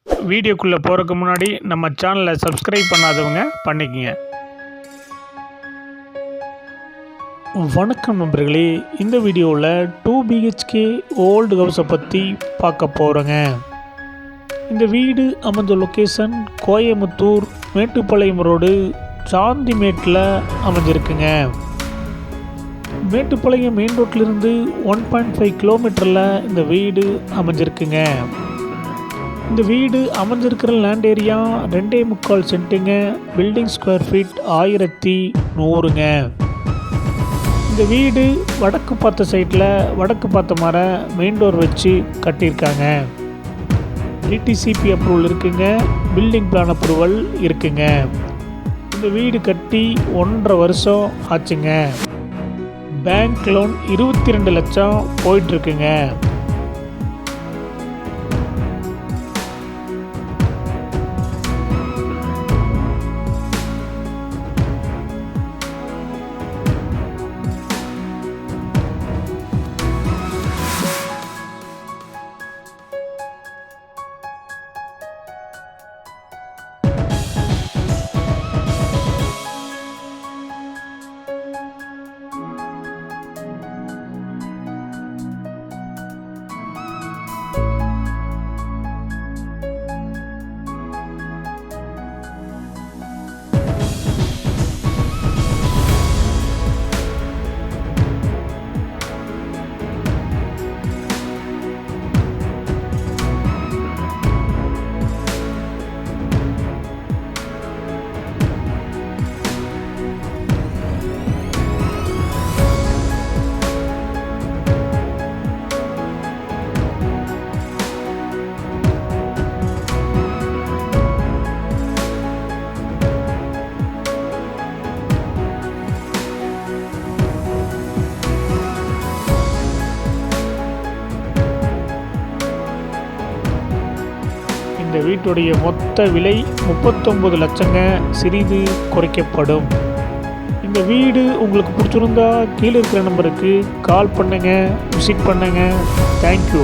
வீடியோக்குள்ளே போகிறதுக்கு முன்னாடி நம்ம சேனலை சப்ஸ்கிரைப் பண்ணாதவங்க பண்ணிக்கங்க. வணக்கம் நண்பர்களே, இந்த வீடியோவில் 2 BHK ஓல்டு ஹவுஸை பற்றி பார்க்க போகிறோங்க. இந்த வீடு அமைஞ்ச லொக்கேஷன் கோயமுத்தூர் மேட்டுப்பாளையம் ரோடு சாந்திமேட்டில் அமைஞ்சிருக்குங்க. மேட்டுப்பாளையம் மெயின் ரோட்டிலிருந்து 1.5 கிலோமீட்டரில் இந்த வீடு அமைஞ்சிருக்குங்க. இந்த வீடு அமைஞ்சிருக்கிற லேண்ட் ஏரியா 2.25 சென்ட்டுங்க. பில்டிங் ஸ்கொயர் ஃபீட் 1100ங்க. இந்த வீடு வடக்கு பார்த்த சைட்டில் வடக்கு பார்த்த மாதிரி மெயின் டோர் வச்சு கட்டியிருக்காங்க. டிடிசிபி அப்ரூவல் இருக்குங்க. பில்டிங் பிளான் அப்ரூவல் இருக்குங்க. இந்த வீடு கட்டி 1.5 வருஷம் ஆச்சுங்க. பேங்க் லோன் 22 லட்சம் போயிட்டுருக்குங்க. இந்த வீட்டுடைய மொத்த விலை 39 லட்சங்க. சிறிது குறைக்கப்படும். இந்த வீடு உங்களுக்கு பிடிச்சிருந்தா கீழே இருக்கிற நம்பருக்கு கால் பண்ணுங்கள், விசிட் பண்ணுங்கள். தேங்க்யூ.